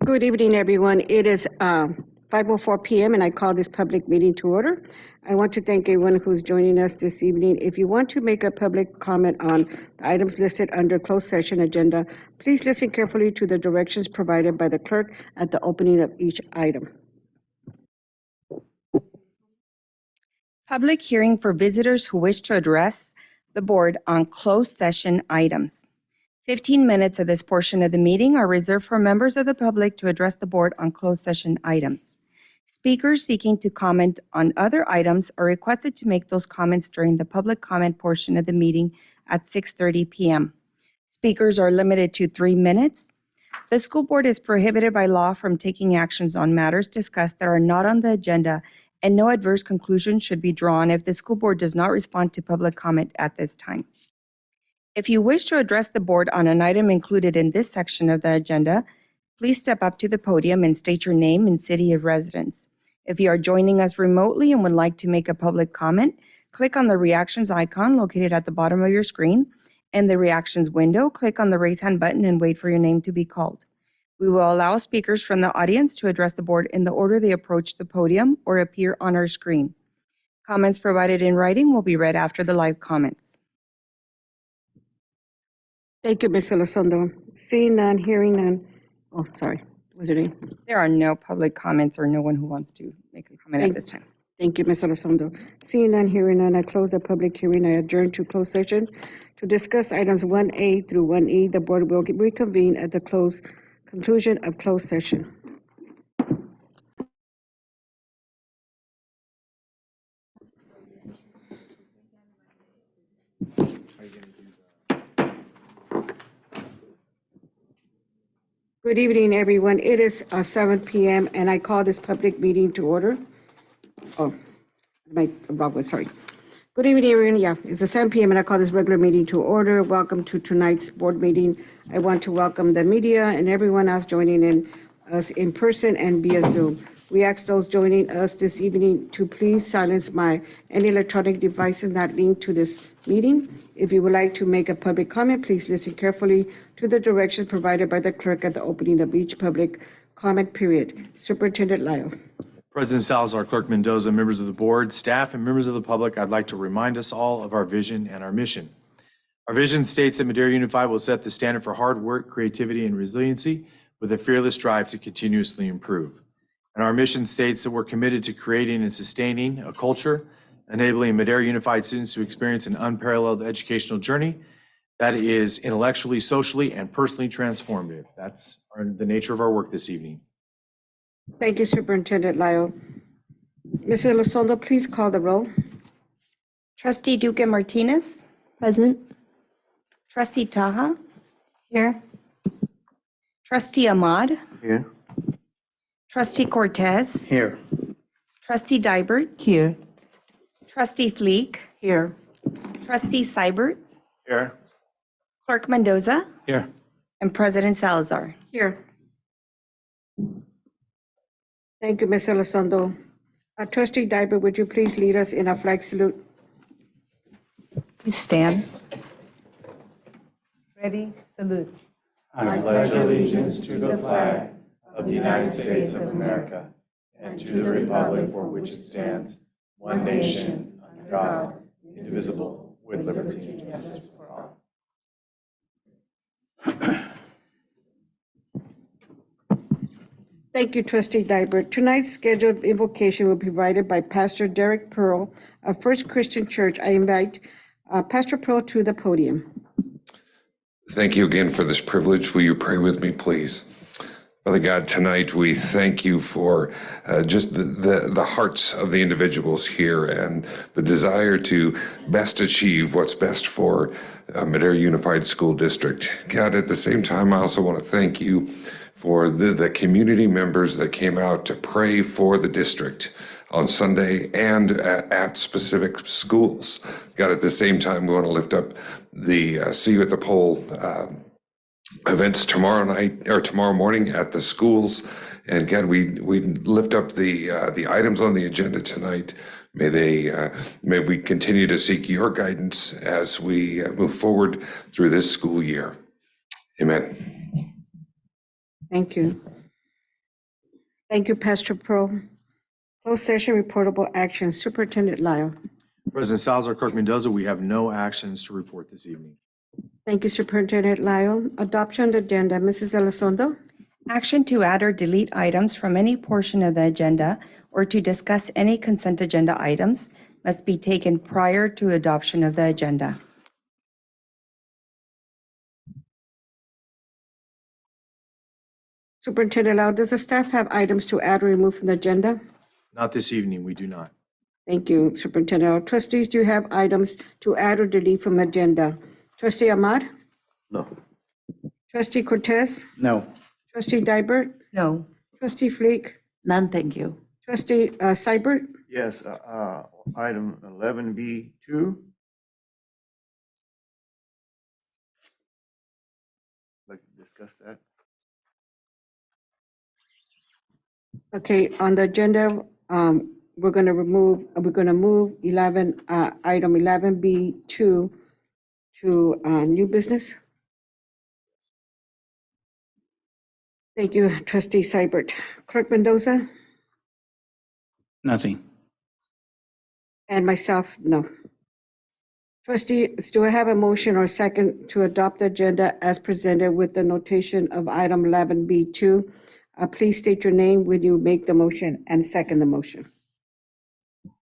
Good evening, everyone. It is 5:04 p.m. and I call this public meeting to order. I want to thank everyone who's joining us this evening. If you want to make a public comment on the items listed under closed session agenda, please listen carefully to the directions provided by the clerk at the opening of each item. Public hearing for visitors who wish to address the board on closed session items. 15 minutes of this portion of the meeting are reserved for members of the public to address the board on closed session items. Speakers seeking to comment on other items are requested to make those comments during the public comment portion of the meeting at 6:30 p.m. Speakers are limited to 3 minutes. The school board is prohibited by law from taking actions on matters discussed that are not on the agenda, and no adverse conclusion should be drawn if the school board does not respond to public comment at this time. If you wish to address the board on an item included in this section of the agenda, please step up to the podium and state your name and city of residence. If you are joining us remotely and would like to make a public comment, click on the reactions icon located at the bottom of your screen. In the reactions window, click on the raise hand button and wait for your name to be called. We will allow speakers from the audience to address the board in the order they approach the podium or appear on our screen. Comments provided in writing will be read after the live comments. Thank you, Ms. Elizondo. Seeing none, hearing none. Oh, sorry. Was there any? There are no public comments or no one who wants to make a comment at this time. Thank you, Ms. Elizondo. Seeing none, hearing none, I close the public hearing. I adjourn to closed session to discuss items 1A through 1E. The board will reconvene at the conclusion of closed session. Good evening, everyone. It is 7 p.m. and I call this public meeting to order. Oh, wrong one, sorry. Good evening, everyone. Yeah, it's 7 p.m. and I call this regular meeting to order. Welcome to tonight's board meeting. I want to welcome the media and everyone else joining in us in person and via Zoom. We ask those joining us this evening to please silence any electronic devices not linked to this meeting. If you would like to make a public comment, please listen carefully to the directions provided by the clerk at the opening of each public comment period. Superintendent Lyle. President Salazar, Clerk Mendoza, members of the board, staff, and members of the public, I'd like to remind us all of our vision and our mission. Our vision states that Madera Unified will set the standard for hard work, creativity, and resiliency with a fearless drive to continuously improve. And our mission states that we're committed to creating and sustaining a culture enabling Madera Unified students to experience an unparalleled educational journey that is intellectually, socially, and personally transformative. That's the nature of our work this evening. Thank you, Superintendent Lyle. Ms. Elizondo, please call the roll. Trustee Duque Martinez. Present. Trustee Taha. Here. Trustee Ahmad. Here. Trustee Cortez. Here. Trustee Dybert. Here. Trustee Fleek. Here. Trustee Seibert. Here. Clerk Mendoza. Here. And President Salazar. Here. Thank you, Ms. Elizondo. Trustee Dybert, would you please lead us in a flag salute? Please stand. Ready, salute. I pledge allegiance to the flag of the United States of America and to the republic for which it stands, one nation, under God, indivisible, with liberty and justice for all. Thank you, Trustee Dybert. Tonight's scheduled invocation will be provided by Pastor Derek Pearl of First Christian Church. I invite Pastor Pearl to the podium. Thank you again for this privilege. Will you pray with me, please? Father God, tonight we thank you for just the hearts of the individuals here and the desire to best achieve what's best for Madera Unified School District. God, at the same time, I also want to thank you for the community members that came out to pray for the district on Sunday and at specific schools. God, at the same time, we want to lift up the See You at the Pole events tomorrow night or tomorrow morning at the schools. And God, we lift up the items on the agenda tonight. May we continue to seek your guidance as we move forward through this school year. Amen. Thank you. Thank you, Pastor Pro. Closed session reportable actions. Superintendent Lyle. President Salazar, Clerk Mendoza, we have no actions to report this evening. Thank you, Superintendent Lyle. Adoption of the agenda. Mrs. Elizondo. Action to add or delete items from any portion of the agenda or to discuss any consent agenda items must be taken prior to adoption of the agenda. Superintendent Lyle, does the staff have items to add or remove from the agenda? Not this evening, we do not. Thank you, Superintendent Lyle. Trustees, do you have items to add or delete from agenda? Trustee Ahmad? No. Trustee Cortez? No. Trustee Dybert? No, Trustee Fleek? none, thank you. Trustee Seibert? Yes, item 11B2. Like to discuss that? Okay, on the agenda, we're going to move 11, item 11B2 to new business. Thank you, Trustee Seibert. Clerk Mendoza? Nothing. And myself, no. Trustees, do I have a motion or second to adopt the agenda as presented with the notation of item 11B2? Please state your name when you make the motion and second the motion.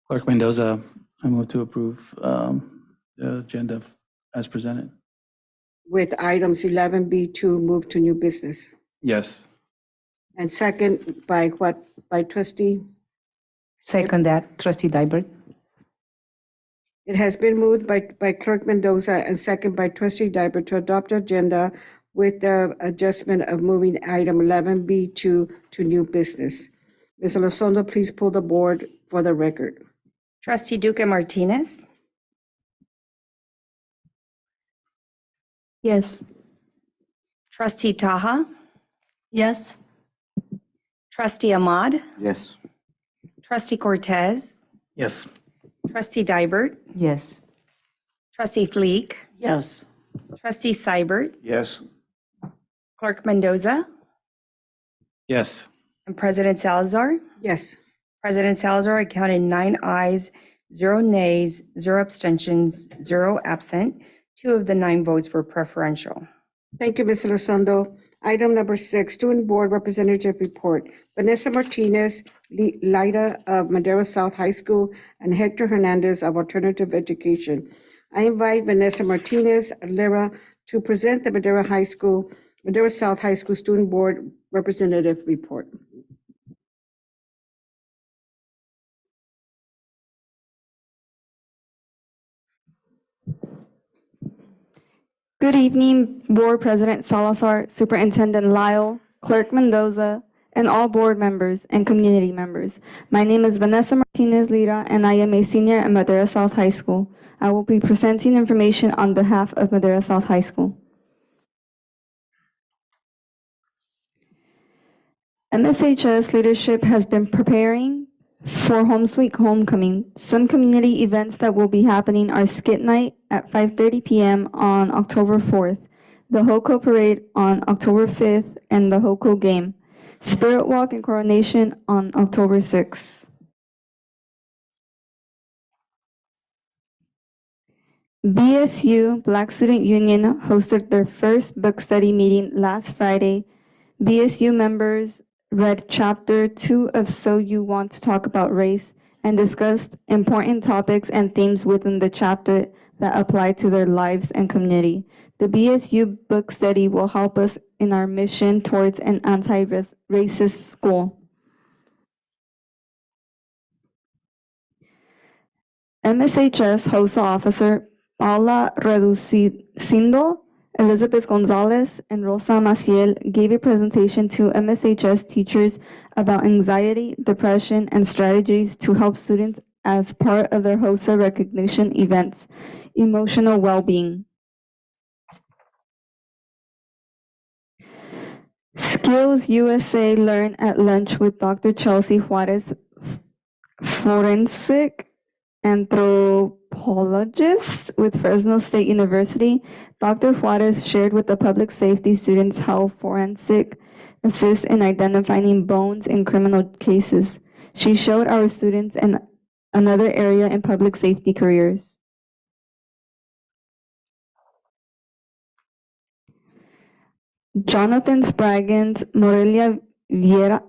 Clerk Mendoza, I move to approve the agenda as presented. With items 11B2 moved to new business. Yes. And second by what? By trustee? Second that, trustee Dybert. It has been moved by Clerk Mendoza and second by trustee Dybert to adopt the agenda with the adjustment of moving item 11B2 to new business. Ms. Elizondo, please pull the board for the record. Trustee Duque Martinez? Yes. Trustee Taha? Yes. Trustee Ahmad? Yes. Trustee Cortez? Yes. Trustee Dybert? Yes. Trustee Fleek? Yes. Trustee Seibert? Yes. Clerk Mendoza? Yes. And President Salazar? Yes. President Salazar, I counted 9 ayes, 0 nays, 0 abstentions, 0 absent. 2 of the 9 votes were preferential. Thank you, Ms. Elizondo. Item number 6, Student Board Representative Report. Vanessa Martinez, Lida of Madera South High School, and Hector Hernandez of Alternative Education. I invite Vanessa Martinez, Lyra, to present the Madera South High School Student Board Representative Report. Good evening, Board President Salazar, Superintendent Lyle, Clerk Mendoza, and all board members and community members. My name is Vanessa Martinez Lira, and I am a senior at Madera South High School. I will be presenting information on behalf of Madera South High School. MSHS leadership has been preparing for Home Sweet Homecoming. Some community events that will be happening are Skit Night at 5:30 p.m. on October 4th, the HOCO Parade on October 5th, and the HOCO Game, Spirit Walk and Coronation on October 6th. BSU Black Student Union hosted their first book study meeting last Friday. BSU members read Chapter 2 of So You Want to Talk About Race and discussed important topics and themes within the chapter that apply to their lives and community. The BSU book study will help us in our mission towards an anti-racist school. MSHS HOSA officer Paula Reducindo, Elizabeth Gonzalez, and Rosa Maciel gave a presentation to MSHS teachers about anxiety, depression, and strategies to help students as part of their HOSA recognition events, emotional well-being. Skills USA Learn at Lunch with Dr. Chelsea Juarez, forensic anthropologist with Fresno State University, Dr. Juarez shared with the public safety students how forensic assists in identifying bones in criminal cases. She showed our students another area in public safety careers. Jonathan Spraggins, Morelia Vieira,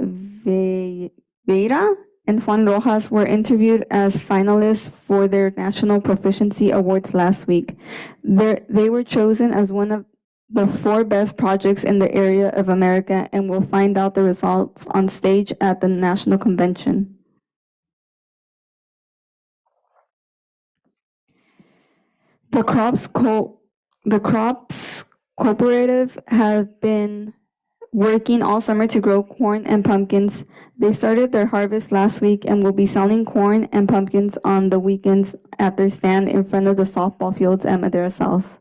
and Juan Rojas were interviewed as finalists for their National Proficiency Awards last week. They were chosen as one of the 4 best projects in the area of America and will find out the results on stage at the National Convention. The Crops Cooperative has been working all summer to grow corn and pumpkins. They started their harvest last week and will be selling corn and pumpkins on the weekends at their stand in front of the softball fields at Madera South.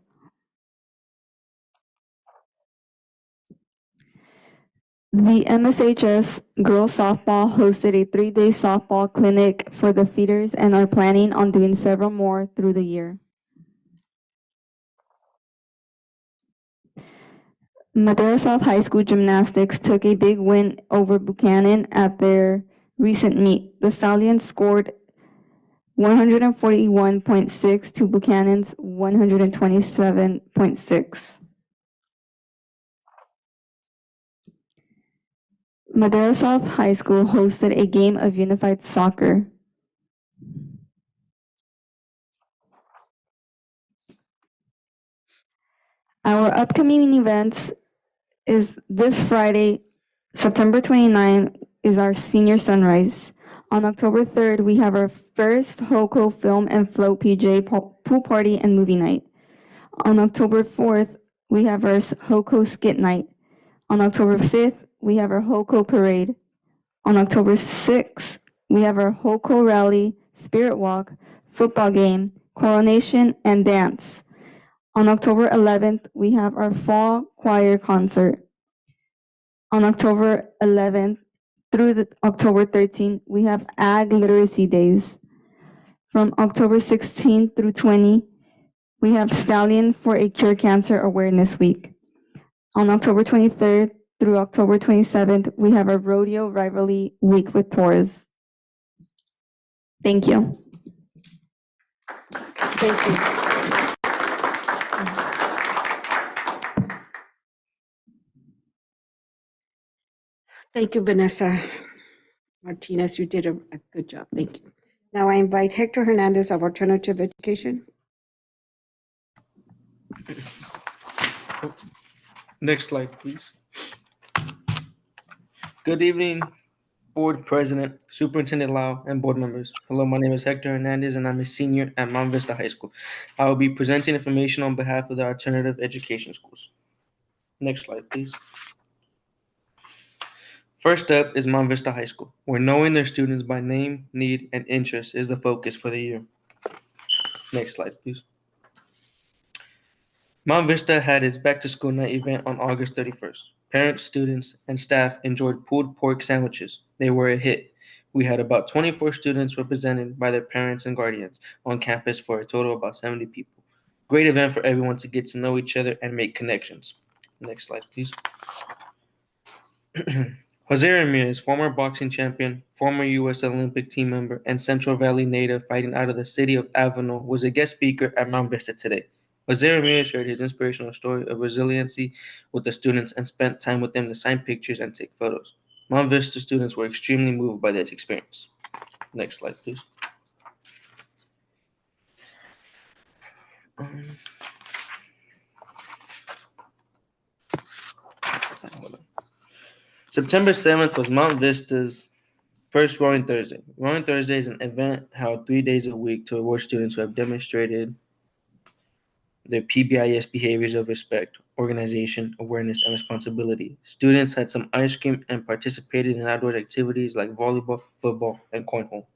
The MSHS girls softball hosted a 3-day softball clinic for the feeders and are planning on doing several more through the year. Madera South High School gymnastics took a big win over Buchanan at their recent meet. The Stallions scored 141.6 to Buchanan's 127.6. Madera South High School hosted a game of unified soccer. Our upcoming events is this Friday, September 29, is our senior sunrise. On October 3rd, we have our first HOCO Film and Float PJ pool party and movie night. On October 4th, we have our HOCO skit night. On October 5th, we have our HOCO parade. On October 6th, we have our HOCO rally, spirit walk, football game, coronation, and dance. On October 11th, we have our fall choir concert. On October 11th through October 13th, we have Ag Literacy Days. From October 16th through 20, we have Stallion for a Cure Cancer Awareness Week. On October 23rd through October 27th, we have a Rodeo Rivalry Week with Taurus. Thank you. Thank you. Thank you, Vanessa Martinez. You did a good job. Thank you. Now I invite Hector Hernandez of Alternative Education. Next slide, please. Good evening, Board President, Superintendent Lau, and board members. Hello, my name is Hector Hernandez, and I'm a senior at Mount Vista High School. I will be presenting information on behalf of the alternative education schools. Next slide, please. First up is Mount Vista High School, where knowing their students by name, need, and interest is the focus for the year. Next slide, please. Mount Vista had its back-to-school night event on August 31st. Parents, students, and staff enjoyed pulled pork sandwiches. They were a hit. We had about 24 students represented by their parents and guardians on campus for a total of about 70 people. Great event for everyone to get to know each other and make connections. Next slide, please. Jose Ramirez, former boxing champion, former U.S. Olympic team member, and Central Valley native fighting out of the city of Avenal, was a guest speaker at Mount Vista today. Jose Ramirez shared his inspirational story of resiliency with the students and spent time with them to sign pictures and take photos. Mount Vista students were extremely moved by this experience. Next slide, please. September 7th was Mount Vista's first Roaring Thursday. Roaring Thursday is an event held 3 days a week to reward students who have demonstrated their PBIS behaviors of respect, organization, awareness, and responsibility. Students had some ice cream and participated in outdoor activities like volleyball, football, and cornhole.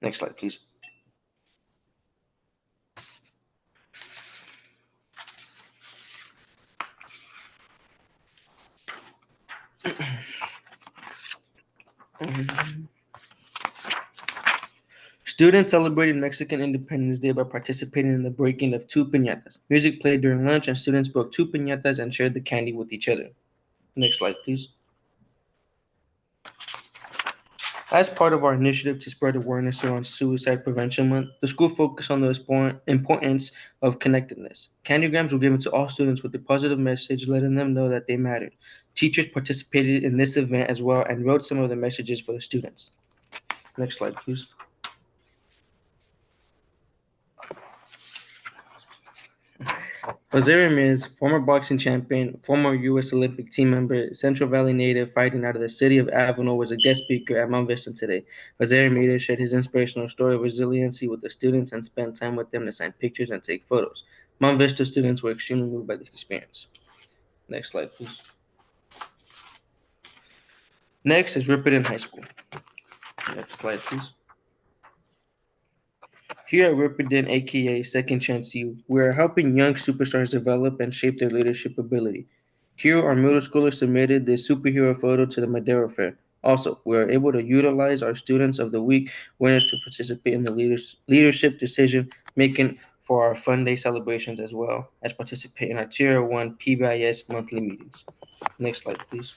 Next slide, please. Students celebrated Mexican Independence Day by participating in the breaking of 2 piñatas. Music played during lunch, and students broke 2 piñatas and shared the candy with each other. Next slide, please. As part of our initiative to spread awareness around Suicide Prevention Month, the school focused on the importance of connectedness. Candygrams were given to all students with a positive message, letting them know that they mattered. Teachers participated in this event as well and wrote some of the messages for the students. Next slide, please. Jose Ramirez, former boxing champion, former U.S. Olympic team member, Central Valley native fighting out of the city of Avenel, was a guest speaker at Mount Vista today. Jose Ramirez shared his inspirational story of resiliency with the students and spent time with them to sign pictures and take photos. Mount Vista students were extremely moved by this experience. Next slide, please. Next is Ripperton High School. Next slide, please. Here at Ripperton, aka Second Chance U, we are helping young superstars develop and shape their leadership ability. Here, our middle schoolers submitted their superhero photo to the Madero Fair. Also, we are able to utilize our Students of the Week winners to participate in the leadership decision making for our Fun Day celebrations, as well as participate in our Tier 1 PBIS monthly meetings. Next slide, please.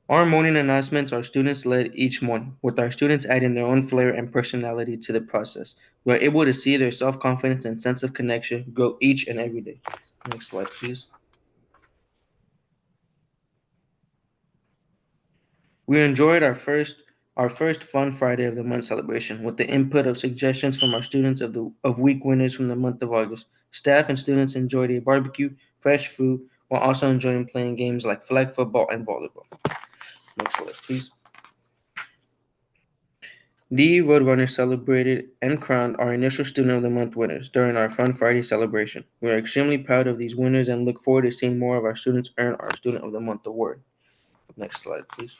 Our morning announcements are students led each morning, with our students adding their own flair and personality to the process. We are able to see their self-confidence and sense of connection grow each and every day. Next slide, please. We enjoyed our first Fun Friday of the Month celebration with the input of suggestions from our Students of Week winners from the month of August. Staff and students enjoyed a barbecue, fresh food, while also enjoying playing games like flag football and volleyball. Next slide, please. The Roadrunners celebrated and crowned our initial Student of the Month winners during our Fun Friday celebration. We are extremely proud of these winners and look forward to seeing more of our students earn our Student of the Month award. Next slide, please.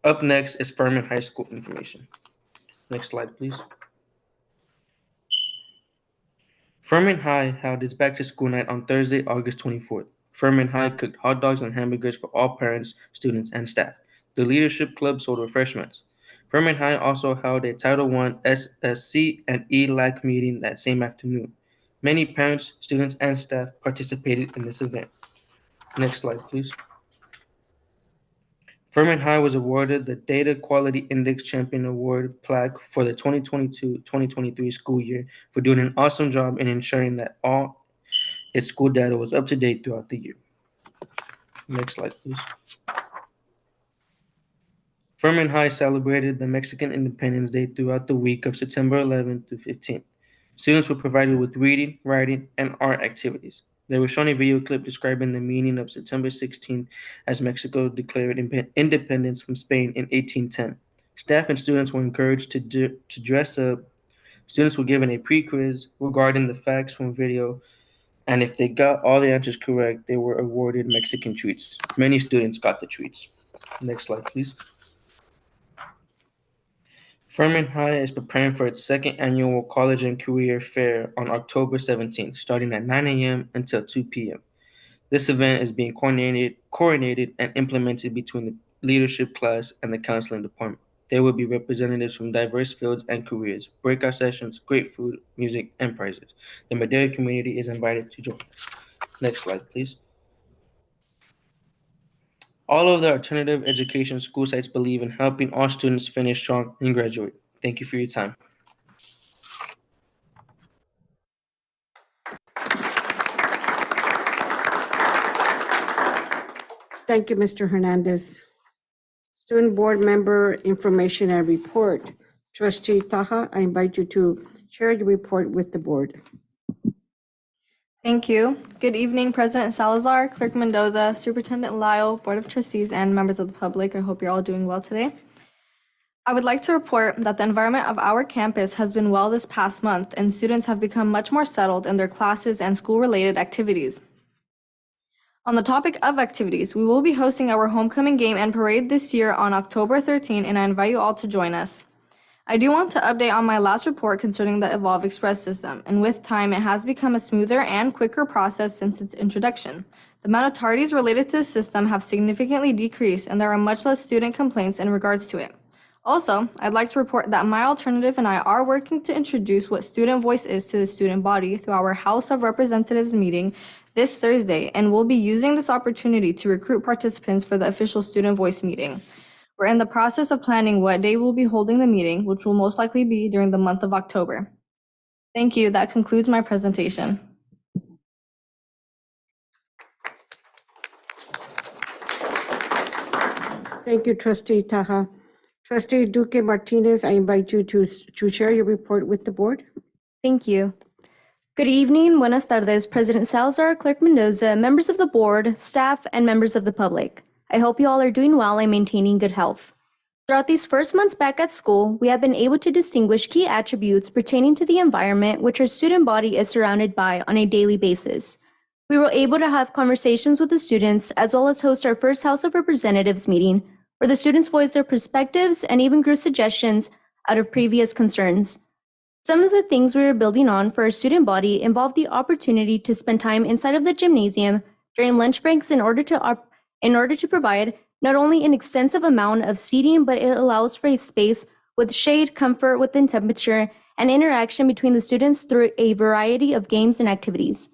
Up next is Furman High School information. Next slide, please. Furman High held its back-to-school night on Thursday, August 24th. Furman High cooked hot dogs and hamburgers for all parents, students, and staff. The Leadership Club sold refreshments. Furman High also held a Title I SSC and ELAC meeting that same afternoon. Many parents, students, and staff participated in this event. Next slide, please. Furman High was awarded the Data Quality Index Champion Award plaque for the 2022-2023 school year for doing an awesome job in ensuring that all its school data was up to date throughout the year. Next slide, please. Furman High celebrated the Mexican Independence Day throughout the week of September 11th through 15th. Students were provided with reading, writing, and art activities. They were shown a video clip describing the meaning of September 16th as Mexico declared independence from Spain in 1810. Staff and students were encouraged to dress up. Students were given a pre-quiz regarding the facts from video, and if they got all the answers correct, they were awarded Mexican treats. Many students got the treats. Next slide, please. Furman High is preparing for its second annual College and Career Fair on October 17th, starting at 9 a.m. until 2 p.m. This event is being coordinated and implemented between the leadership class and the counseling department. There will be representatives from diverse fields and careers, breakout sessions, great food, music, and prizes. The Madera community is invited to join us. Next slide, please. All of the alternative education school sites believe in helping all students finish strong and graduate. Thank you for your time. Thank you, Mr. Hernandez. Student Board Member Information and Report. Trustee Taha, I invite you to share your report with the board. Thank you. Good evening, President Salazar, Clerk Mendoza, Superintendent Lyle, Board of Trustees, and members of the public. I hope you're all doing well today. I would like to report that the environment of our campus has been well this past month, and students have become much more settled in their classes and school-related activities. On the topic of activities, we will be hosting our homecoming game and parade this year on October 13, and I invite you all to join us. I do want to update on my last report concerning the Evolve Express system, and with time, it has become a smoother and quicker process since its introduction. The amount of tardies related to the system have significantly decreased, and there are much less student complaints in regards to it. Also, I'd like to report that my alternative and I are working to introduce what student voice is to the student body through our House of Representatives meeting this Thursday, and we'll be using this opportunity to recruit participants for the official student voice meeting. We're in the process of planning what day we'll be holding the meeting, which will most likely be during the month of October. Thank you. That concludes my presentation. Thank you, Trustee Taha. Trustee Duque Martinez, I invite you to share your report with the board. Thank you. Good evening, buenas tardes, President Salazar, Clerk Mendoza, members of the board, staff, and members of the public. I hope you all are doing well and maintaining good health. Throughout these first months back at school, we have been able to distinguish key attributes pertaining to the environment which our student body is surrounded by on a daily basis. We were able to have conversations with the students as well as host our first House of Representatives meeting, where the students voiced their perspectives and even grew suggestions out of previous concerns. Some of the things we were building on for our student body involved the opportunity to spend time inside of the gymnasium during lunch breaks in order to provide not only an extensive amount of seating, but it allows for a space with shade, comfort within temperature, and interaction between the students through a variety of games and activities.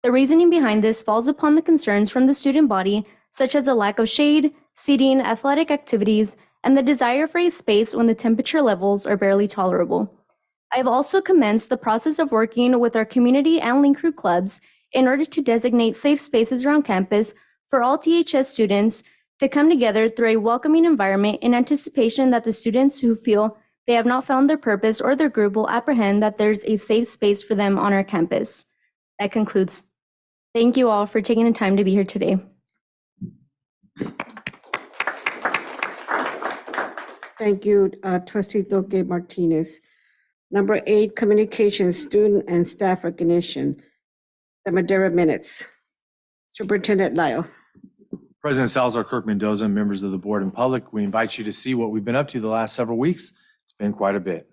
The reasoning behind this falls upon the concerns from the student body, such as the lack of shade, seating, athletic activities, and the desire for a space when the temperature levels are barely tolerable. I have also commenced the process of working with our community and Link Crew clubs in order to designate safe spaces around campus for all THS students to come together through a welcoming environment in anticipation that the students who feel they have not found their purpose or their group will apprehend that there's a safe space for them on our campus. That concludes. Thank you all for taking the time to be here today. Thank you, Trustee Duque Martinez. Number 8, communications, student and staff recognition. The Madera minutes. Superintendent Lyle. President Salazar, Clerk Mendoza, members of the board and public, we invite you to see what we've been up to the last several weeks. It's been quite a bit.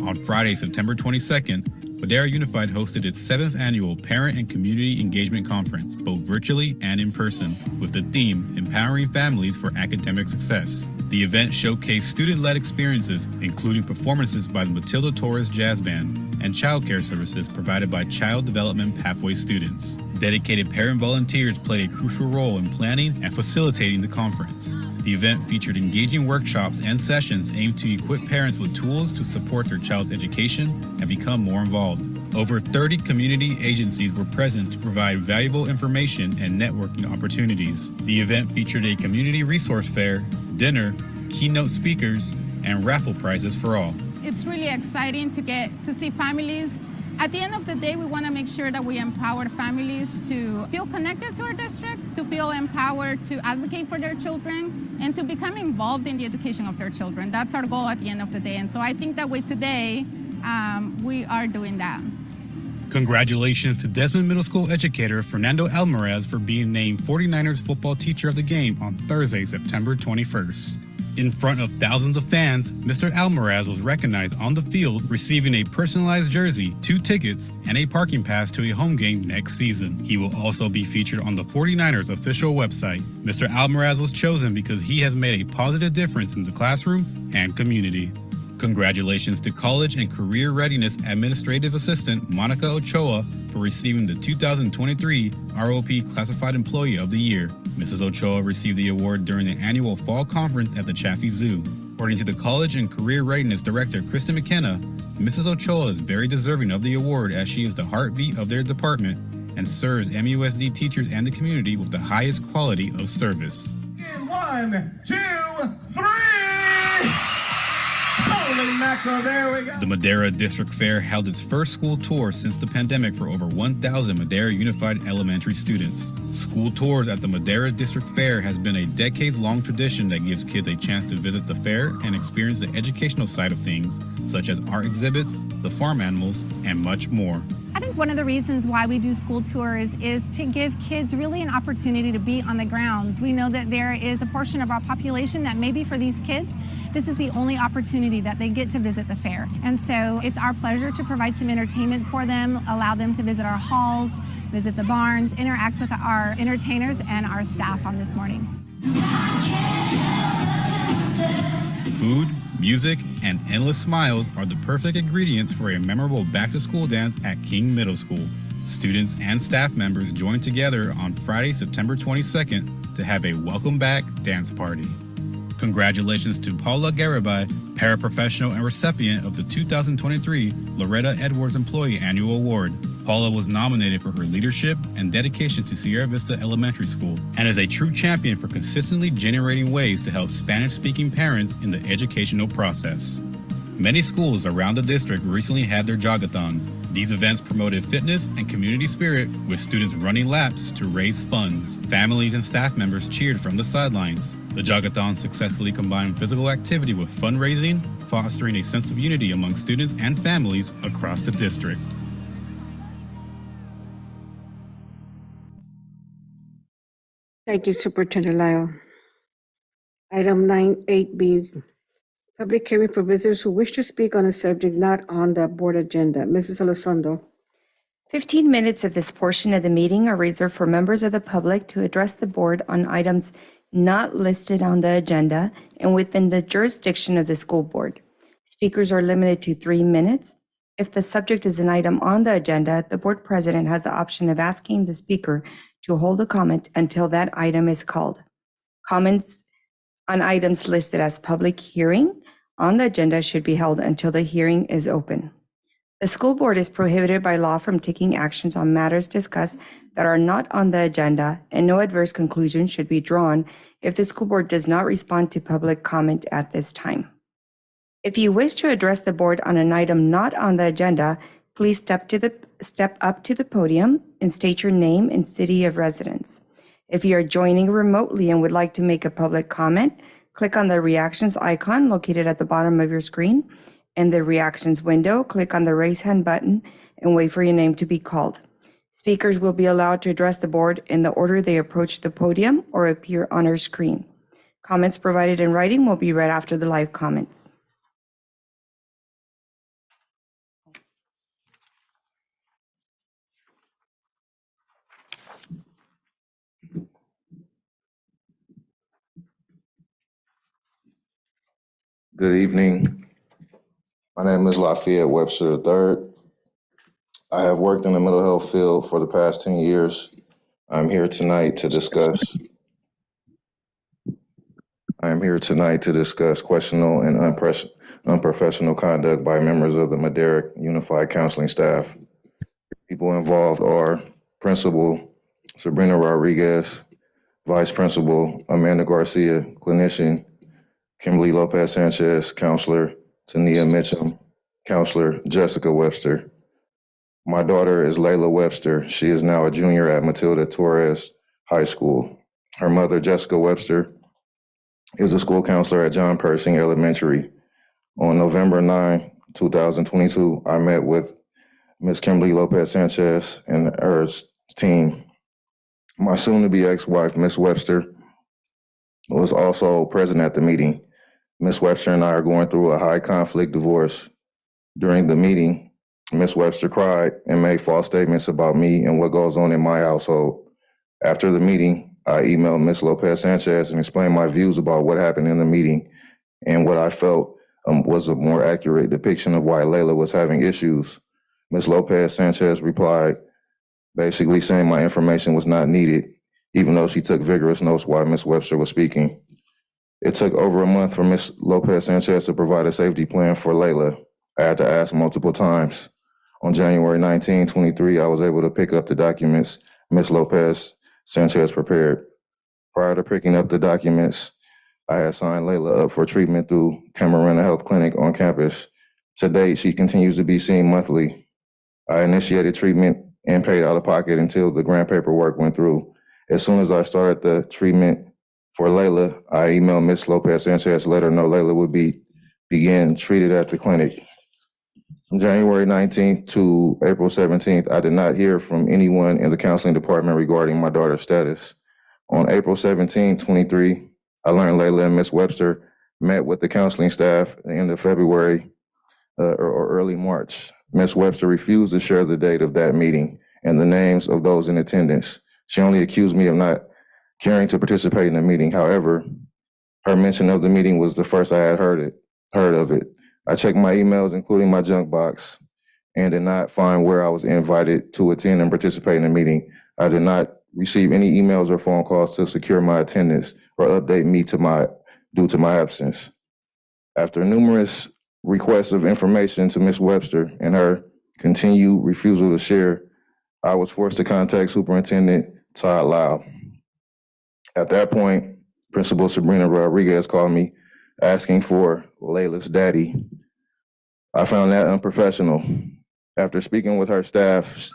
On Friday, September 22nd, Madera Unified hosted its 7th annual Parent and Community Engagement Conference, both virtually and in person, with the theme Empowering Families for Academic Success. The event showcased student-led experiences, including performances by the Matilda Torres Jazz Band and childcare services provided by Child Development Pathway students. Dedicated parent volunteers played a crucial role in planning and facilitating the conference. The event featured engaging workshops and sessions aimed to equip parents with tools to support their child's education and become more involved. Over 30 community agencies were present to provide valuable information and networking opportunities. The event featured a community resource fair, dinner, keynote speakers, and raffle prizes for all. It's really exciting to get to see families. At the end of the day, we want to make sure that we empower families to feel connected to our district, to feel empowered to advocate for their children, and to become involved in the education of their children. That's our goal at the end of the day. And so I think that with today, we are doing that. Congratulations to Desmond Middle School educator Fernando Almaraz for being named 49ers Football Teacher of the Game on Thursday, September 21st. In front of thousands of fans, Mr. Almaraz was recognized on the field, receiving a personalized jersey, 2 tickets, and a parking pass to a home game next season. He will also be featured on the 49ers official website. Mr. Almaraz was chosen because he has made a positive difference in the classroom and community. Congratulations to College and Career Readiness Administrative Assistant Monica Ochoa for receiving the 2023 ROP Classified Employee of the Year. Mrs. Ochoa received the award during the annual fall conference at the Chaffee Zoo. According to the College and Career Readiness Director, Kristen McKenna, Mrs. Ochoa is very deserving of the award as she is the heartbeat of their department and serves MUSD teachers and the community with the highest quality of service. 1, 2, 3! Holy mackerel, there we go. The Madera District Fair held its first school tour since the pandemic for over 1,000 Madera Unified Elementary students. School tours at the Madera District Fair has been a decades-long tradition that gives kids a chance to visit the fair and experience the educational side of things, such as art exhibits, the farm animals, and much more. I think one of the reasons why we do school tours is to give kids really an opportunity to be on the grounds. We know that there is a portion of our population that maybe for these kids, this is the only opportunity that they get to visit the fair. And so it's our pleasure to provide some entertainment for them, allow them to visit our halls, visit the barns, interact with our entertainers and our staff on this morning. Food, music, and endless smiles are the perfect ingredients for a memorable back-to-school dance at King Middle School. Students and staff members join together on Friday, September 22nd to have a welcome back dance party. Congratulations to Paula Garibay, paraprofessional and recipient of the 2023 Loretta Edwards Employee Annual Award. Paula was nominated for her leadership and dedication to Sierra Vista Elementary School and is a true champion for consistently generating ways to help Spanish-speaking parents in the educational process. Many schools around the district recently had their jogathons. These events promoted fitness and community spirit, with students running laps to raise funds. Families and staff members cheered from the sidelines. The jogathon successfully combined physical activity with fundraising, fostering a sense of unity among students and families across the district. Thank you, Superintendent Lyle. Item 9.8B, public hearing for visitors who wish to speak on a subject not on the board agenda. Mrs. Elizondo. 15 minutes of this portion of the meeting are reserved for members of the public to address the board on items not listed on the agenda and within the jurisdiction of the school board. Speakers are limited to 3 minutes. If the subject is an item on the agenda, the board president has the option of asking the speaker to hold a comment until that item is called. Comments on items listed as public hearing on the agenda should be held until the hearing is open. The school board is prohibited by law from taking actions on matters discussed that are not on the agenda, and no adverse conclusion should be drawn if the school board does not respond to public comment at this time. If you wish to address the board on an item not on the agenda, please step up to the podium and state your name and city of residence. If you are joining remotely and would like to make a public comment, click on the reactions icon located at the bottom of your screen. In the reactions window, click on the raise hand button and wait for your name to be called. Speakers will be allowed to address the board in the order they approach the podium or appear on our screen. Comments provided in writing will be read after the live comments. Good evening. My name is Lafayette Webster III. I have worked in the mental health field for the past 10 years. I'm here tonight to discuss questionable and unprofessional conduct by members of the Madera Unified Counseling staff. People involved are Principal Sabrina Rodriguez, Vice Principal Amanda Garcia, clinician Kimberly Lopez Sanchez, Counselor Tania Mitchum, Counselor Jessica Webster. My daughter is Layla Webster. She is now a junior at Matilda Torres High School. Her mother, Jessica Webster, is a school counselor at John Pershing Elementary. On November 9, 2022, I met with Ms. Kimberly Lopez Sanchez and her team. My soon-to-be ex-wife, Ms. Webster, was also present at the meeting. Ms. Webster and I are going through a high conflict divorce. During the meeting, Ms. Webster cried and made false statements about me and what goes on in my household. After the meeting, I emailed Ms. Lopez Sanchez and explained my views about what happened in the meeting and what I felt was a more accurate depiction of why Layla was having issues. Ms. Lopez Sanchez replied, basically saying my information was not needed, even though she took vigorous notes while Ms. Webster was speaking. It took over a month for Ms. Lopez Sanchez to provide a safety plan for Layla. I had to ask multiple times. On January 19, 23, I was able to pick up the documents Ms. Lopez Sanchez prepared. Prior to picking up the documents, I had signed Layla up for treatment through Camarena Health Clinic on campus. To date, she continues to be seen monthly. I initiated treatment and paid out of pocket until the grant paperwork went through. As soon as I started the treatment for Layla, I emailed Ms. Lopez Sanchez to let her know Layla would begin treated at the clinic. From January 19th to April 17th, I did not hear from anyone in the counseling department regarding my daughter's status. On April 17, 23, I learned Layla and Miss Webster met with the counseling staff at the end of February or early March. Miss Webster refused to share the date of that meeting and the names of those in attendance. She only accused me of not caring to participate in the meeting. However, her mention of the meeting was the first I had heard of it. I checked my emails, including my junk box, and did not find where I was invited to attend and participate in the meeting. I did not receive any emails or phone calls to secure my attendance or update me due to my absence. After numerous requests of information to Ms. Webster and her continued refusal to share, I was forced to contact Superintendent Todd Lau. At that point, Principal Sabrina Rodriguez called me asking for Layla's daddy. I found that unprofessional. After speaking with her staff,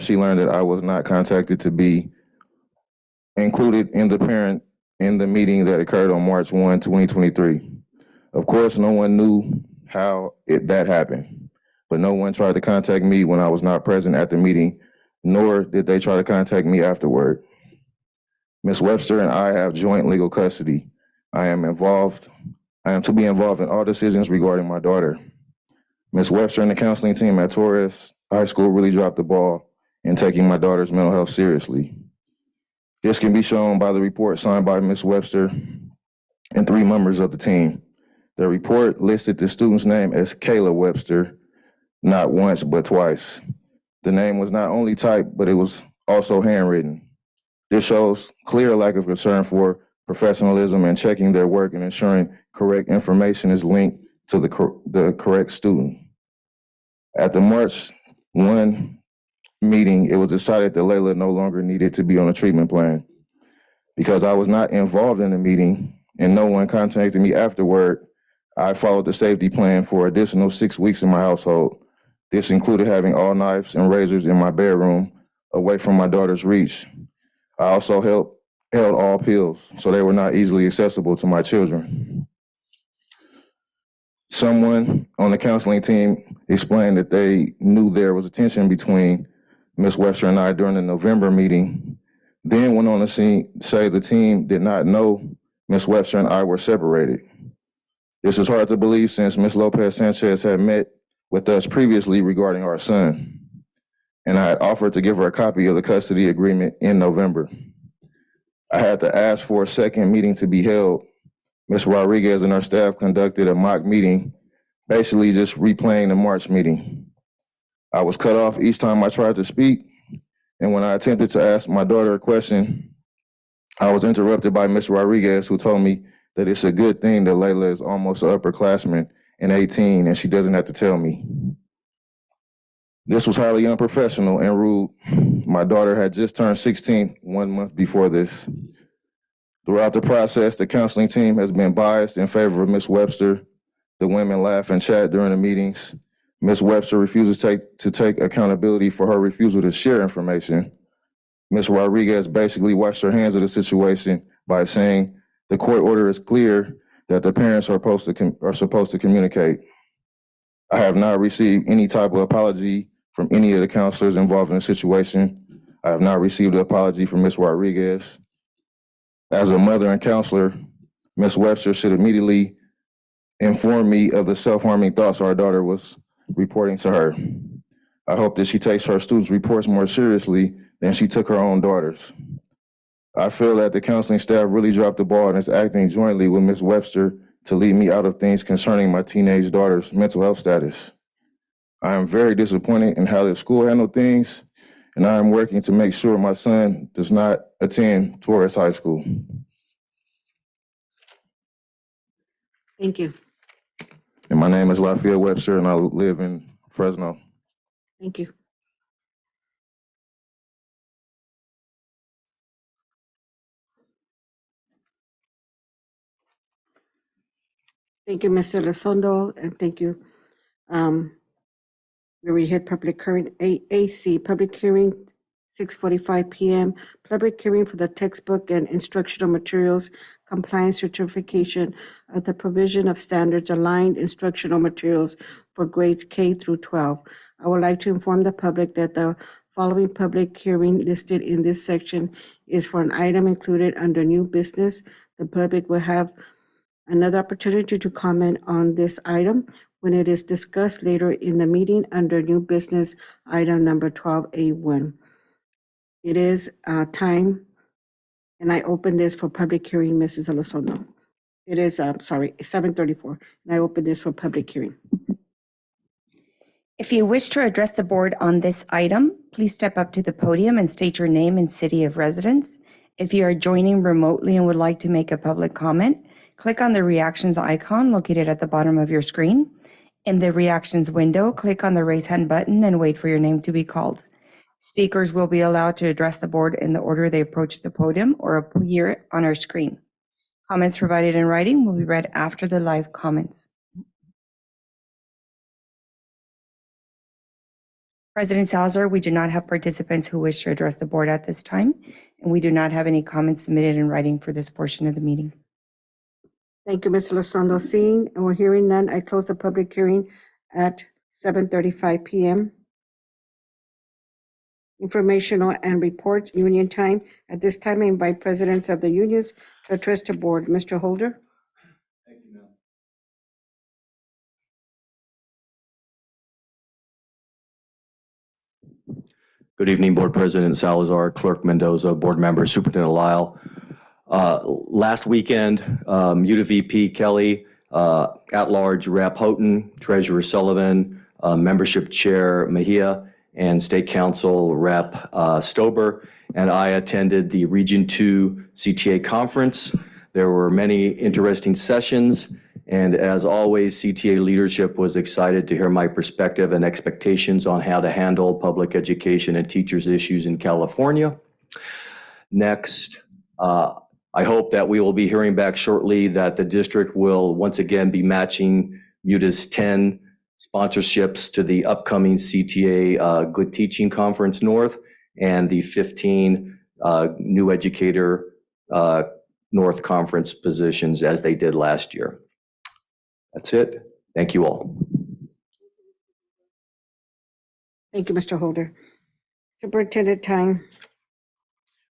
she learned that I was not contacted to be included in the meeting that occurred on March 1, 2023. Of course, no one knew how that happened, but no one tried to contact me when I was not present at the meeting, nor did they try to contact me afterward. Ms. Webster and I have joint legal custody. I am to be involved in all decisions regarding my daughter. Ms. Webster and the counseling team at Torres High School really dropped the ball in taking my daughter's mental health seriously. This can be shown by the report signed by Ms. Webster and 3 members of the team. The report listed the student's name as Kayla Webster, not once, but twice. The name was not only typed, but it was also handwritten. This shows clear lack of concern for professionalism and checking their work and ensuring correct information is linked to the correct student. At the March 1 meeting, it was decided that Layla no longer needed to be on a treatment plan. Because I was not involved in the meeting and no one contacted me afterward, I followed the safety plan for additional 6 weeks in my household. This included having all knives and razors in my bedroom away from my daughter's reach. I also held all pills so they were not easily accessible to my children. Someone on the counseling team explained that they knew there was a tension between Ms. Webster and I during the November meeting, then went on to say the team did not know Ms. Webster and I were separated. This is hard to believe since Ms. Lopez Sanchez had met with us previously regarding our son, and I had offered to give her a copy of the custody agreement in November. I had to ask for a second meeting to be held. Ms. Rodriguez and her staff conducted a mock meeting, basically just replaying the March meeting. I was cut off each time I tried to speak, and when I attempted to ask my daughter a question, I was interrupted by Ms. Rodriguez, who told me that it's a good thing that Layla is almost an upperclassman and 18, and she doesn't have to tell me. This was highly unprofessional and rude. My daughter had just turned 16 1 month before this. Throughout the process, the counseling team has been biased in favor of Ms. Webster. The women laugh and chat during the meetings. Ms. Webster refuses to take accountability for her refusal to share information. Ms. Rodriguez basically washed her hands of the situation by saying the court order is clear that the parents are supposed to communicate. I have not received any type of apology from any of the counselors involved in the situation. I have not received an apology from Ms. Rodriguez. As a mother and counselor, Ms. Webster should immediately inform me of the self-harming thoughts our daughter was reporting to her. I hope that she takes her students' reports more seriously than she took her own daughter's. I feel that the counseling staff really dropped the ball and is acting jointly with Ms. Webster to leave me out of things concerning my teenage daughter's mental health status. I am very disappointed in how the school handled things, and I am working to make sure my son does not attend Torres High School. Thank you. And my name is Lafayette Webster, and I live in Fresno. Thank you. Thank you, Mr. Elizondo, and thank you. We already had public current AC, public hearing 6:45 PM, public hearing for the textbook and instructional materials compliance certification of the provision of standards aligned instructional materials for grades K through 12. I would like to inform the public that the following public hearing listed in this section is for an item included under new business. The public will have another opportunity to comment on this item when it is discussed later in the meeting under new business item number 12A1. It is time, and I open this for public hearing, Mrs. Elizondo. It is, 7:34, and I open this for public hearing. If you wish to address the board on this item, please step up to the podium and state your name and city of residence. If you are joining remotely and would like to make a public comment, click on the reactions icon located at the bottom of your screen. In the reactions window, click on the raise hand button and wait for your name to be called. Speakers will be allowed to address the board in the order they approach the podium or appear on our screen. Comments provided in writing will be read after the live comments. President Salazar, we do not have participants who wish to address the board at this time, and we do not have any comments submitted in writing for this portion of the meeting. Thank you, Ms. Elizondo. Seeing and we're hearing none, I close the public hearing at 7:35 PM. Informational and reports, union time. At this time, I invite presidents of the unions to address the board. Mr. Holder? Thank you, Mel. Good evening, Board President Salazar, Clerk Mendoza, Board Member Superintendent Lyle. Last weekend, UTA VP Kelly, At-Large Rep Houghton, Treasurer Sullivan, Membership Chair Mejia, and State Council Rep Stober, and I attended the Region 2 CTA conference. There were many interesting sessions, and as always, CTA leadership was excited to hear my perspective and expectations on how to handle public education and teachers' issues in California. Next, I hope that we will be hearing back shortly that the district will once again be matching UTA's 10 sponsorships to the upcoming CTA Good Teaching Conference North and the 15 New Educator North Conference positions as they did last year. That's it. Thank you all. Thank you, Mr. Holder. Superintendent Time.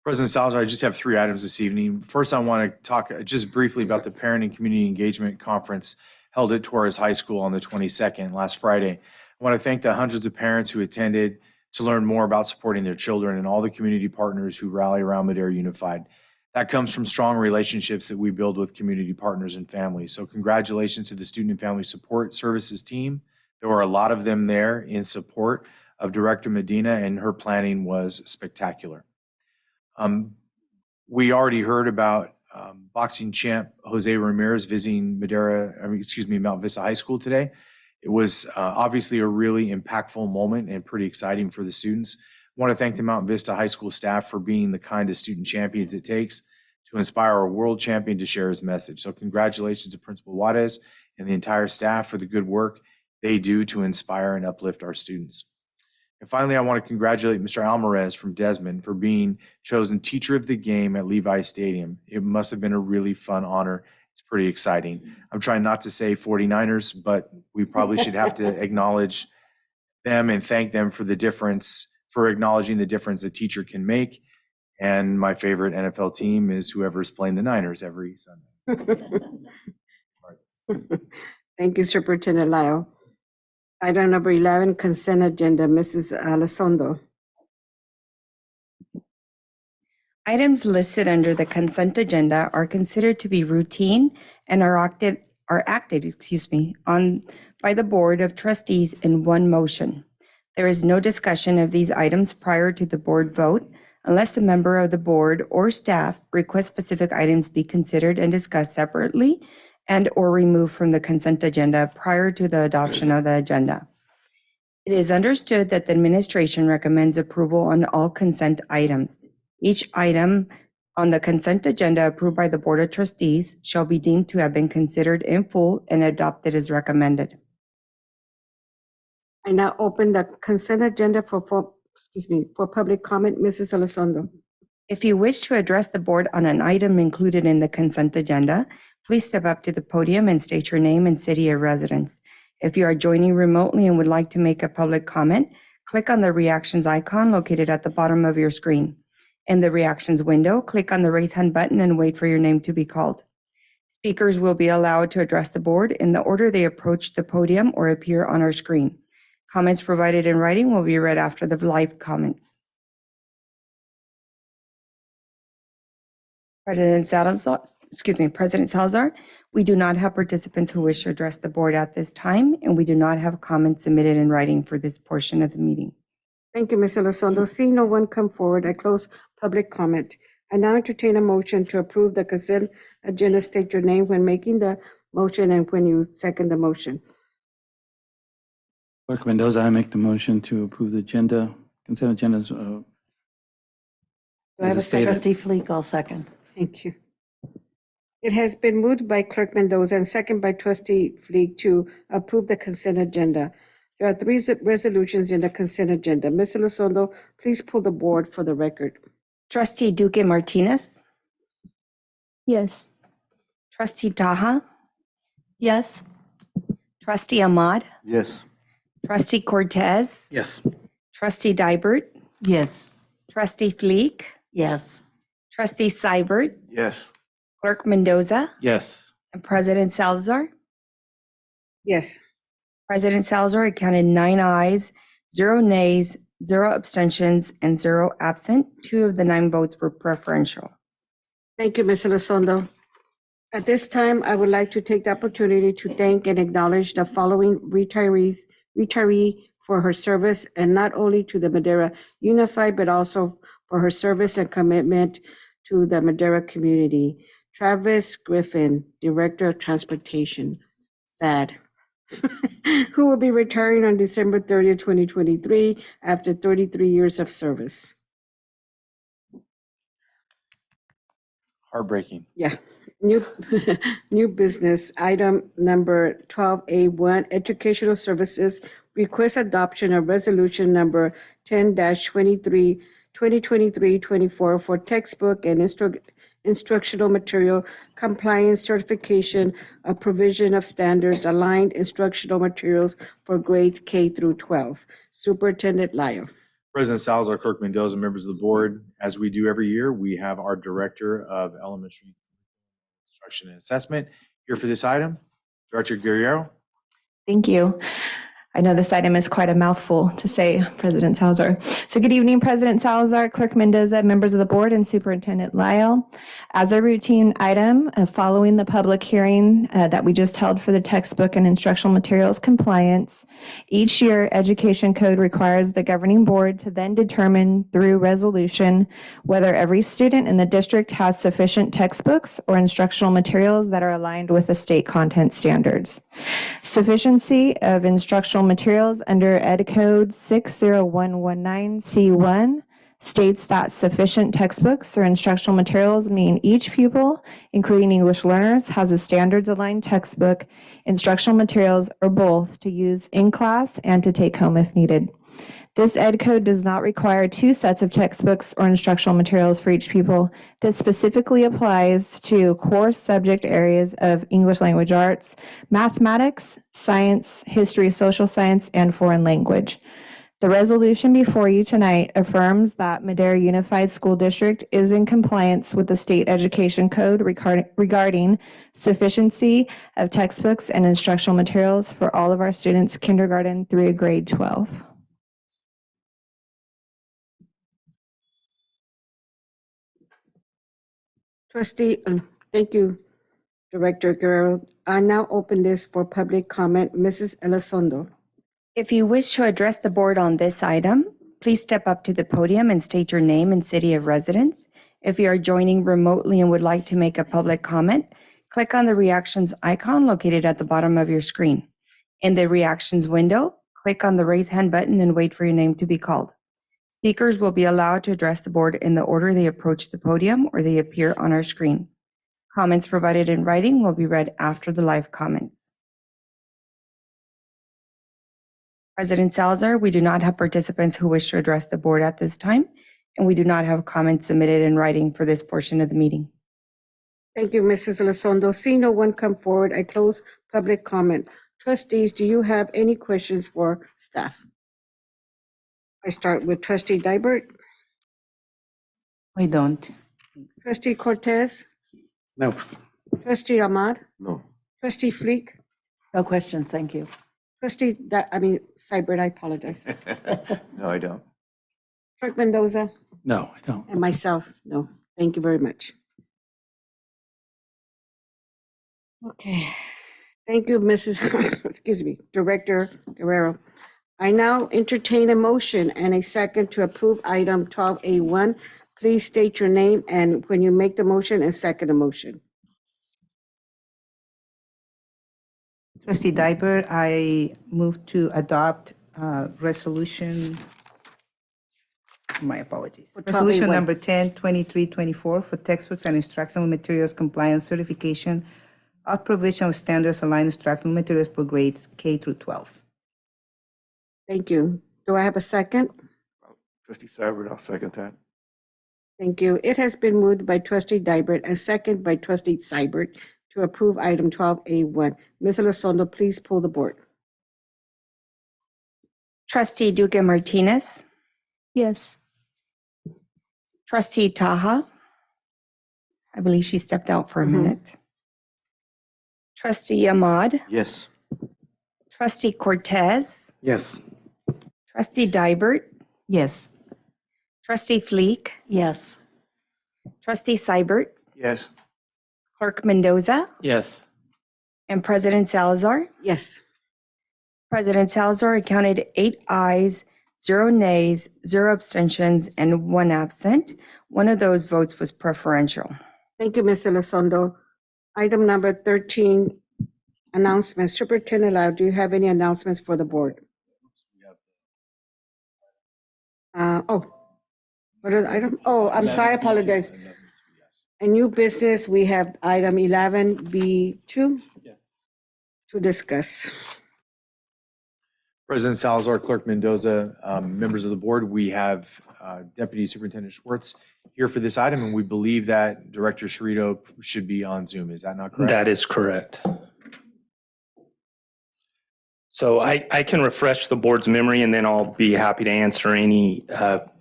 President Salazar, I just have 3 items this evening. First, I want to talk just briefly about the Parent and Community Engagement Conference held at Torres High School on the 22nd, last Friday. I want to thank the hundreds of parents who attended to learn more about supporting their children and all the community partners who rally around Madera Unified. That comes from strong relationships that we build with community partners and families. So congratulations to the Student and Family Support Services team. There were a lot of them there in support of Director Medina, and her planning was spectacular. We already heard about boxing champ Jose Ramirez visiting Mount Vista High School today. It was obviously a really impactful moment and pretty exciting for the students. I want to thank the Mount Vista High School staff for being the kind of student champions it takes to inspire a world champion to share his message. So congratulations to Principal Juarez and the entire staff for the good work they do to inspire and uplift our students. And finally, I want to congratulate Mr. Alvarez from Desmond for being chosen Teacher of the Game at Levi Stadium. It must have been a really fun honor. It's pretty exciting. I'm trying not to say 49ers, but we probably should have to acknowledge them and thank them for the difference, for acknowledging the difference a teacher can make. And my favorite NFL team is whoever's playing the Niners every Sunday. Thank you, Superintendent Lyle. Item number 11, consent agenda. Mrs. Elizondo. Items listed under the consent agenda are considered to be routine and are acted on by the Board of Trustees in one motion. There is no discussion of these items prior to the board vote unless a member of the board or staff requests specific items be considered and discussed separately and or removed from the consent agenda prior to the adoption of the agenda. It is understood that the administration recommends approval on all consent items. Each item on the consent agenda approved by the Board of Trustees shall be deemed to have been considered in full and adopted as recommended. I now open the consent agenda for for public comment, Mrs. Elizondo. If you wish to address the board on an item included in the consent agenda, please step up to the podium and state your name and city of residence. If you are joining remotely and would like to make a public comment, click on the reactions icon located at the bottom of your screen. In the reactions window, click on the raise hand button and wait for your name to be called. Speakers will be allowed to address the board in the order they approach the podium or appear on our screen. Comments provided in writing will be read after the live comments. President Salazar, we do not have participants who wish to address the board at this time, and we do not have comments submitted in writing for this portion of the meeting. Thank you, Ms. Elizondo. Seeing no one come forward, I close public comment. I now entertain a motion to approve the consent agenda. State your name when making the motion and when you second the motion. Clerk Mendoza, I make the motion to approve the agenda, consent agendas. Do I have As a second? Trustee Fleek, I'll second. Thank you. It has been moved by Clerk Mendoza and second by Trustee Fleek to approve the consent agenda. There are three resolutions in the consent agenda. Ms. Elizondo, please pull the board for the record. Trustee Duque Martinez, Yes. Trustee Taha, Yes. Trustee Ahmad, Yes. Trustee Cortez, Yes. Trustee Dybert, Yes. Trustee Fleek, Yes. Trustee Seibert, Yes. Clerk Mendoza, Yes. and President Salazar. Yes. President Salazar, I counted 9 ayes, 0 nays, 0 abstentions, and 0 absent. 2 of the 9 votes were preferential. Thank you, Ms. Elizondo. At this time, I would like to take the opportunity to thank and acknowledge the following retiree for her service, and not only to the Madera Unified, but also for her service and commitment to the Madera community. Travis Griffin, Director of Transportation, sad, who will be retiring on December 30th, 2023, after 33 years of service. Heartbreaking. Yeah. New business, item number 12A1, Educational Services, request adoption of resolution number 10-23, 2023-24 for textbook and instructional material compliance certification of provision of standards aligned instructional materials for grades K through 12. Superintendent Lyle. President Salazar, Clerk Mendoza, members of the board, as we do every year, we have our Director of Elementary Instruction and Assessment here for this item. Director Guerrero. Thank you. I know this item is quite a mouthful to say, President Salazar. So good evening, President Salazar, Clerk Mendoza, members of the board, and Superintendent Lyle. As a routine item, following the public hearing that we just held for the textbook and instructional materials compliance, each year Education Code requires the governing board to then determine through resolution whether every student in the district has sufficient textbooks or instructional materials that are aligned with the state content standards. Sufficiency of instructional materials under Ed Code 60119C1 states that sufficient textbooks or instructional materials mean each pupil, including English learners, has a standards-aligned textbook, instructional materials, or both to use in class and to take home if needed. This Ed Code does not require 2 sets of textbooks or instructional materials for each pupil. This specifically applies to core subject areas of English language arts, mathematics, science, history, social science, and foreign language. The resolution before you tonight affirms that Madera Unified School District is in compliance with the State Education Code regarding sufficiency of textbooks and instructional materials for all of our students kindergarten through grade 12. Thank you, Director Guerrero. I now open this for public comment. Mrs. Elizondo. If you wish to address the board on this item, please step up to the podium and state your name and city of residence. If you are joining remotely and would like to make a public comment, click on the reactions icon located at the bottom of your screen. In the reactions window, click on the raise hand button and wait for your name to be called. Speakers will be allowed to address the board in the order they approach the podium or they appear on our screen. Comments provided in writing will be read after the live comments. President Salazar, we do not have participants who wish to address the board at this time, and we do not have comments submitted in writing for this portion of the meeting. Thank you, Mrs. Elizondo. Seeing no one come forward, I close public comment. Trustees, do you have any questions for staff? I start with Trustee Dybert. We don't. Trustee Cortez. No. Trustee Ahmad. No. Trustee Fleek. No questions, thank you. Seibert, I apologize. No, I don't. Clerk Mendoza No, I don't. and myself, no. Thank you very much. Okay. Thank you, Mrs. excuse me, Director Guerrero. I now entertain a motion and a second to approve item 12A1. Please state your name and when you make the motion and second the motion. Trustee Dybert, I move to adopt resolution, my apologies. For 12A1. Resolution number 102324 for textbooks and instructional materials compliance certification of provision of standards aligned instructional materials for grades K through 12. Thank you. Do I have a second? Trustee Seibert, I'll second that. Thank you. It has been moved by Trustee Dybert and second by Trustee Seibert to approve item 12A1. Ms. Elizondo, please pull the board. Trustee Duque Martinez, Yes. Trustee Taha. I believe she stepped out for a minute. Trustee Ahmad, Yes. Trustee Cortez, Yes. Trustee Dybert, Yes. Trustee Fleek, Yes. Trustee Seibert, Yes. Clerk Mendoza, Yes. and President Salazar. Yes. President Salazar accounted 8 ayes, 0 nays, 0 abstentions, and 1 absent. One of those votes was preferential. Thank you, Ms. Elizondo. Item number 13, announcements. Superintendent Lau, do you have any announcements for the board? What are the item? Oh, I'm sorry, I apologize. A new business, we have item 11B2 to discuss. President Salazar, Clerk Mendoza, members of the board, we have Deputy Superintendent Schwartz here for this item, and we believe that Director Sharito should be on Zoom. Is that not correct? That is correct. So I can refresh the board's memory, and then I'll be happy to answer any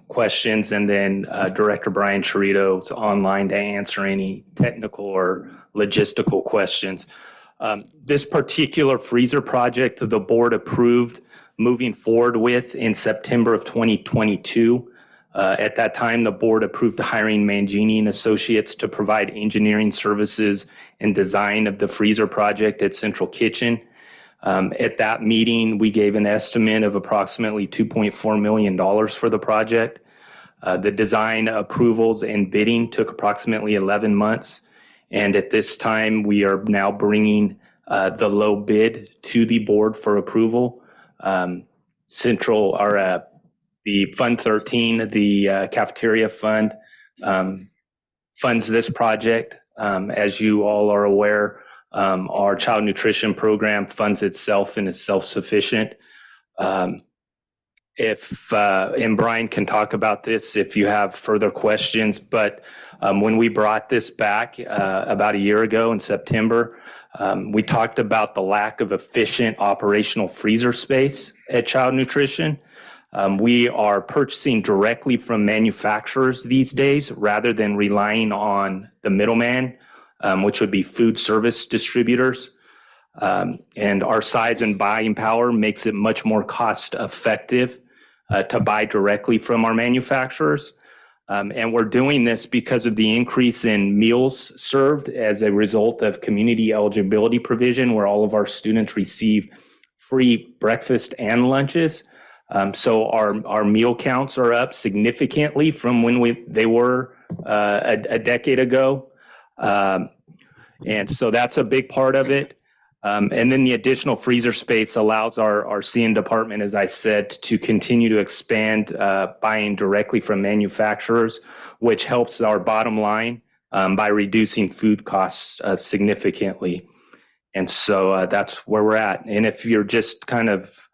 questions. And then Director Brian Sharito is online to answer any technical or logistical questions. This particular freezer project, the board approved moving forward with in September of 2022. At that time, the board approved hiring Mangini and Associates to provide engineering services and design of the freezer project at Central Kitchen. At that meeting, we gave an estimate of approximately $2.4 million for the project. The design approvals and bidding took approximately 11 months. And at this time, we are now bringing the low bid to the board for approval. The Fund 13, the cafeteria fund, funds this project. As you all are aware, our child nutrition program funds itself and is self-sufficient. And Brian can talk about this if you have further questions, but when we brought this back about a year ago in September, we talked about the lack of efficient operational freezer space at Child Nutrition. We are purchasing directly from manufacturers these days rather than relying on the middleman, which would be food service distributors. And our size and buying power makes it much more cost effective to buy directly from our manufacturers. And we're doing this because of the increase in meals served as a result of community eligibility provision, where all of our students receive free breakfast and lunches. So our meal counts are up significantly from when they were a decade ago. And so that's a big part of it. And then the additional freezer space allows our CN department, as I said, to continue to expand buying directly from manufacturers, which helps our bottom line by reducing food costs significantly. And so that's where we're at. And if you're just kind of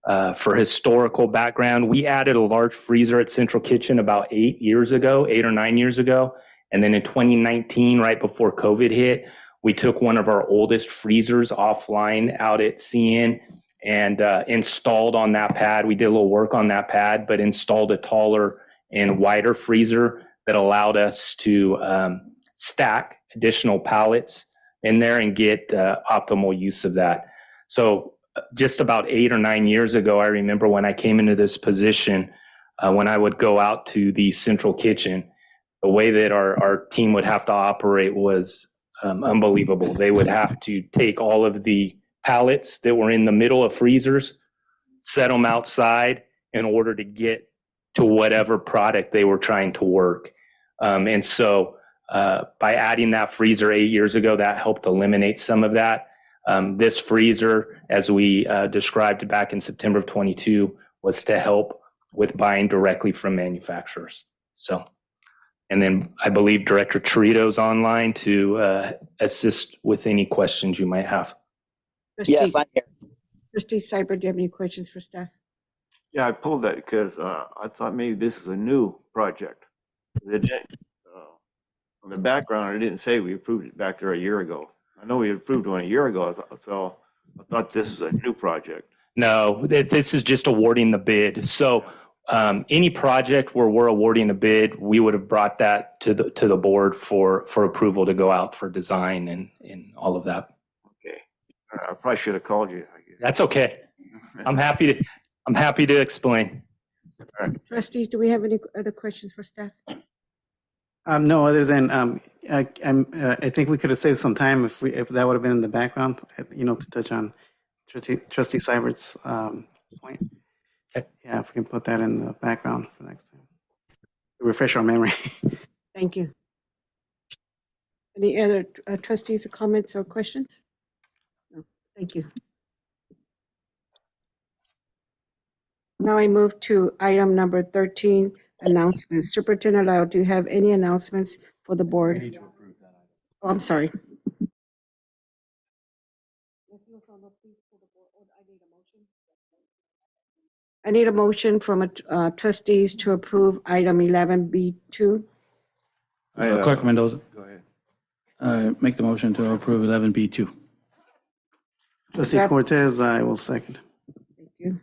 For historical background, we added a large freezer at Central Kitchen about 8 or 9 years ago. And then in 2019, right before COVID hit, we took one of our oldest freezers offline out at CN and installed on that pad. We did a little work on that pad, but installed a taller and wider freezer that allowed us to stack additional pallets in there and get optimal use of that. So just about 8 or 9 years ago, I remember when I came into this position, when I would go out to the Central Kitchen, the way that our team would have to operate was unbelievable. They would have to take all of the pallets that were in the middle of freezers, set them outside in order to get to whatever product they were trying to work. And so by adding that freezer 8 years ago, that helped eliminate some of that. This freezer, as we described back in September of 22, was to help with buying directly from manufacturers. So, and then I believe Director Torito's online to assist with any questions you might have. Yes, I'm here. Trustee Seibert, do you have any questions for staff? Yeah, I pulled that because I thought maybe this is a new project. On the background, it didn't say we approved it back there a year ago. I know we approved one a year ago, so I thought this was a new project. No, this is just awarding the bid. So any project where we're awarding a bid, we would have brought that to the board for approval to go out for design and all of that. Okay, I probably should have called you. That's okay. I'm happy to explain. Trustees, do we have any other questions for staff? No, other than I think we could have saved some time if that would have been in the background, to touch on Trustee Seibert's point. Okay. Yeah, if we can put that in the background for next time, to refresh our memory. Thank you. Any other trustees or comments or questions? No, thank you. Now I move to item number 13, announcements. Superintendent Lyle, do you have any announcements for the board? Oh, I'm sorry. I need a motion from trustees to approve item 11B2. Clerk Mendoza. Go ahead. Make the motion to approve 11B2. Trustee Yep. Cortez, I will second. Thank you.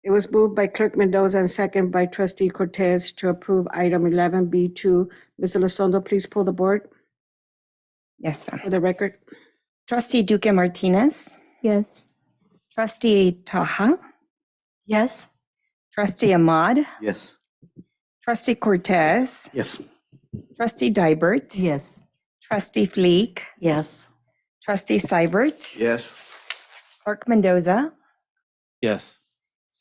It was moved by Clerk Mendoza and second by Trustee Cortez to approve item 11B2. Ms. Elizondo, please pull the board Yes, ma'am. for the record. Trustee Duque Martinez. Yes. Trustee Taha. Yes. Trustee Ahmad. Yes. Trustee Cortez. Yes. Trustee Dybert. Yes. Trustee Fleek. Yes. Trustee Seibert. Yes. Clerk Mendoza. Yes.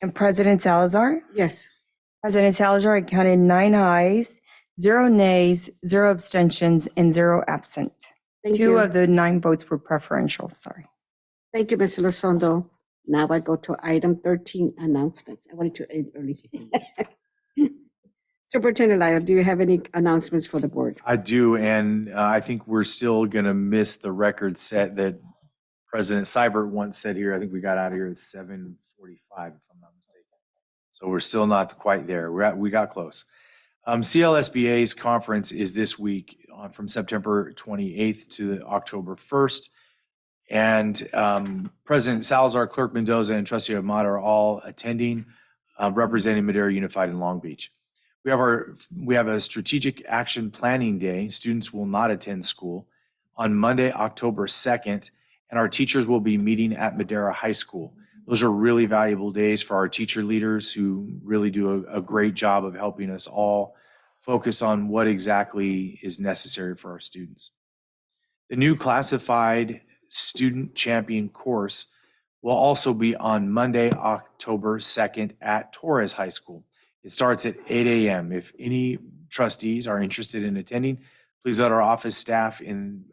And President Salazar. Yes. President Salazar, I counted 9 ayes, 0 nays, 0 abstentions, and 0 absent. Thank 2 you. of the 9 votes were preferential, sorry. Thank you, Ms. Elizondo. Now I go to item 13, announcements. I wanted to end early. Superintendent Lyle, do you have any announcements for the board? I do, and I think we're still going to miss the record set that President Seibert once said here. I think we got out of here at 7:45, if I'm not mistaken. So we're still not quite there. We got close. CLSBA's conference is this week from September 28th to October 1st. And President Salazar, Clerk Mendoza, and Trustee Ahmad are all attending, representing Madera Unified in Long Beach. We have a strategic action planning day. Students will not attend school on Monday, October 2nd, and our teachers will be meeting at Madera High School. Those are really valuable days for our teacher leaders who really do a great job of helping us all focus on what exactly is necessary for our students. The new classified student champion course will also be on Monday, October 2nd at Torres High School. It starts at 8 a.m. If any trustees are interested in attending, please let our office staff in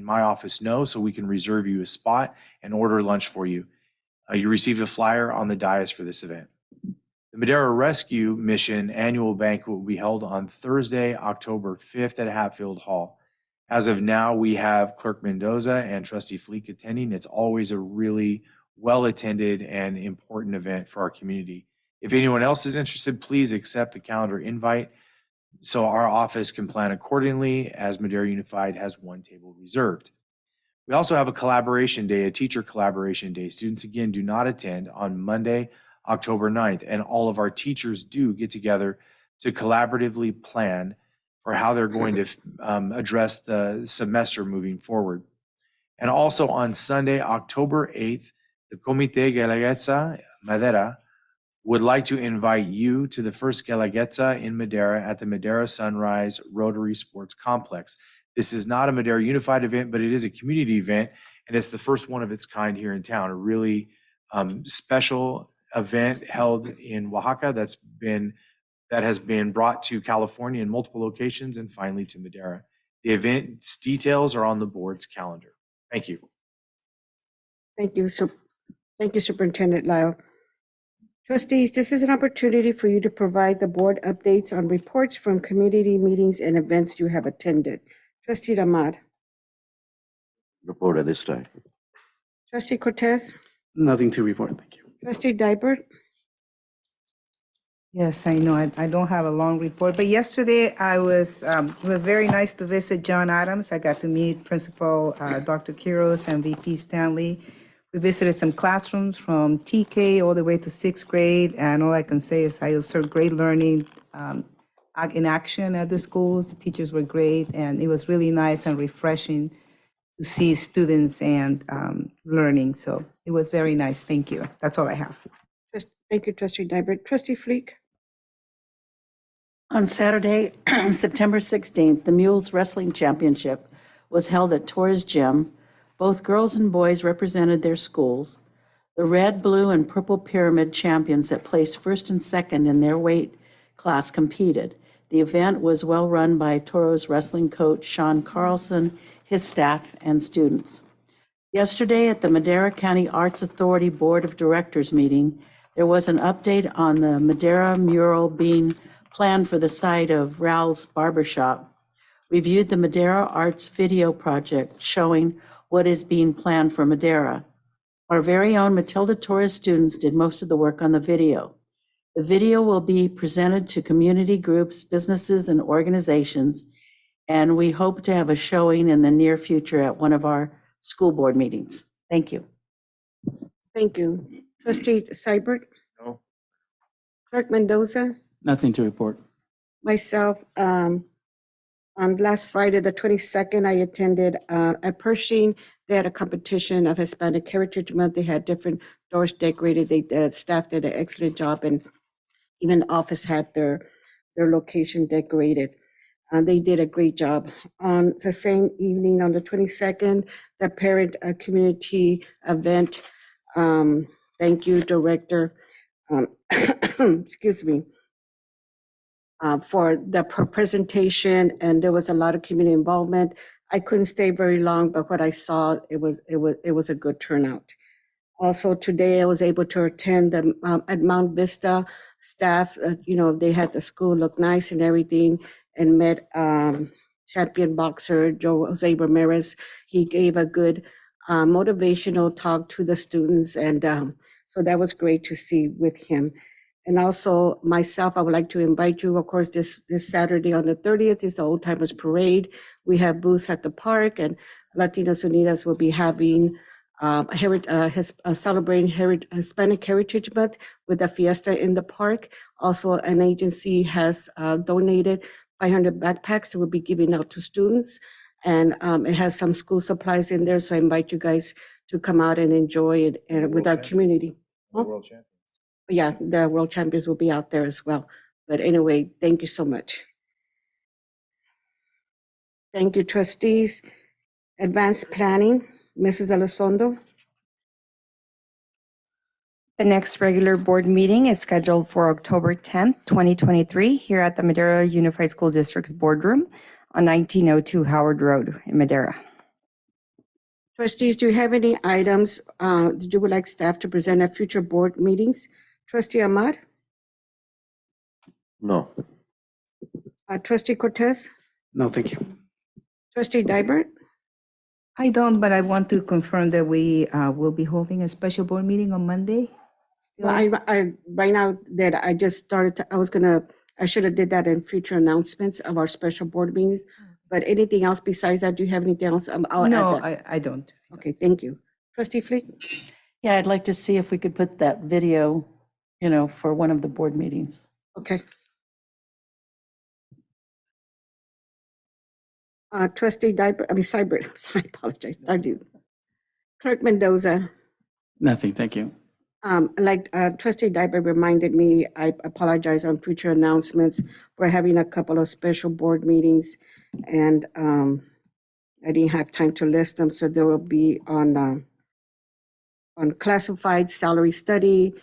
my office know so we can reserve you a spot and order lunch for you. You receive a flyer on the dais for this event. The Madera Rescue Mission annual banquet will be held on Thursday, October 5th at Hatfield Hall. As of now, we have Clerk Mendoza and Trustee Fleek attending. It's always a really well-attended and important event for our community. If anyone else is interested, please accept the calendar invite so our office can plan accordingly, as Madera Unified has one table reserved. We also have a collaboration day, a teacher collaboration day. Students, again, do not attend on Monday, October 9th, and all of our teachers do get together to collaboratively plan for how they're going to address the semester moving forward. And also on Sunday, October 8th, the Comité Guelaguetza Madera would like to invite you to the first Guelaguetza in Madera at the Madera Sunrise Rotary Sports Complex. This is not a Madera Unified event, but it is a community event, and it's the first one of its kind here in town. A really special event held in Oaxaca that has been brought to California in multiple locations and finally to Madera. The event's details are on the board's calendar. Thank you. Thank you, Superintendent Lyle. Trustees, this is an opportunity for you to provide the board updates on reports from community meetings and events you have attended. Trustee Ahmad. Report at this time. Trustee Cortez. Nothing to report, thank you. Trustee Dybert. Yes, I know. I don't have a long report, but yesterday it was very nice to visit John Adams. I got to meet Principal Dr. Quiros and VP Stanley. We visited some classrooms from TK all the way to 6th grade, and all I can say is I observed great learning in action at the schools. The teachers were great, and it was really nice and refreshing to see students and learning. So it was very nice. Thank you. That's all I have. Thank you, Trustee Dybert. Trustee Fleek. On Saturday, September 16th, the Mules Wrestling Championship was held at Torres Gym. Both girls and boys represented their schools. The red, blue, and purple pyramid champions that placed first and second in their weight class competed. The event was well run by Toros wrestling coach Sean Carlson, his staff, and students. Yesterday at the Madera County Arts Authority Board of Directors meeting, there was an update on the Madera mural being planned for the site of Raul's Barbershop. We viewed the Madera Arts video project showing what is being planned for Madera. Our very own Matilda Torres students did most of the work on the video. The video will be presented to community groups, businesses, and organizations, and we hope to have a showing in the near future at one of our school board meetings. Thank you. Thank you. Trustee Seibert. No. Clerk Mendoza. Nothing to report. Myself, on last Friday, the 22nd, I attended at Pershing. They had a competition of Hispanic Heritage Month. They had different doors decorated. The staff did an excellent job, and even the office had their location decorated. They did a great job. On the same evening, on the 22nd, the parent community event. Thank you, Director. Excuse me. For the presentation, and there was a lot of community involvement. I couldn't stay very long, but what I saw, it was a good turnout. Also today, I was able to attend the at Mount Vista staff. They had the school look nice and everything, and met champion boxer Jose Ramirez. He gave a good motivational talk to the students, and so that was great to see with him. And also myself, I would like to invite you, of course, this Saturday on the 30th is the Old Timers Parade. We have booths at the park, and Latinos Unidas will be having celebrating Hispanic Heritage Month with a fiesta in the park. Also, an agency has donated 500 backpacks that will be giving out to students. And it has some school supplies in there, so I invite you guys to come out and enjoy it with our community. World champions. Yeah, the world champions will be out there as well. But anyway, thank you so much. Thank you, trustees. Advanced planning, Mrs. Elizondo. The next regular board meeting is scheduled for October 10th, 2023, here at the Madera Unified School District's boardroom on 1902 Howard Road in Madera. Trustees, do you have any items that you would like staff to present at future board meetings? Trustee Ahmad? No. Trustee Cortez? No, thank you. Trustee Dybert? I don't, but I want to confirm that we will be holding a special board meeting on Monday. Well, right now that I just started, I should have did that in future announcements of our special board meetings. But anything else besides that, do you have anything else? I'll add No, that. I don't. Okay, thank you. Trustee Fleet? Yeah, I'd like to see if we could put that video, for one of the board meetings. Okay. Trustee Seibert, I'm sorry, I apologize. I do. Clerk Mendoza. Nothing, thank you. Like Trustee Diber reminded me, I apologize on future announcements. We're having a couple of special board meetings, and I didn't have time to list them, so they will be on classified salary study,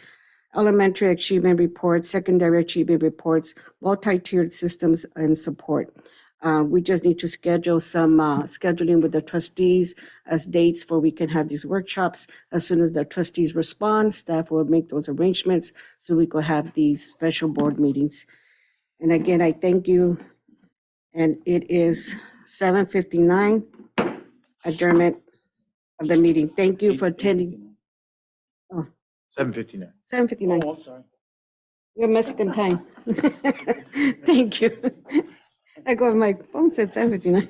elementary achievement reports, secondary achievement reports, multi-tiered systems and support. We just need to schedule some scheduling with the trustees as dates for we can have these workshops. As soon as the trustees respond, staff will make those arrangements so we could have these special board meetings. And again, I thank you. And it is 7:59, adjournment of the meeting. Thank you for attending. 7:59. 7:59. Oh, I'm sorry. You're Mexican time. Thank you. I go, my phone said 7:59.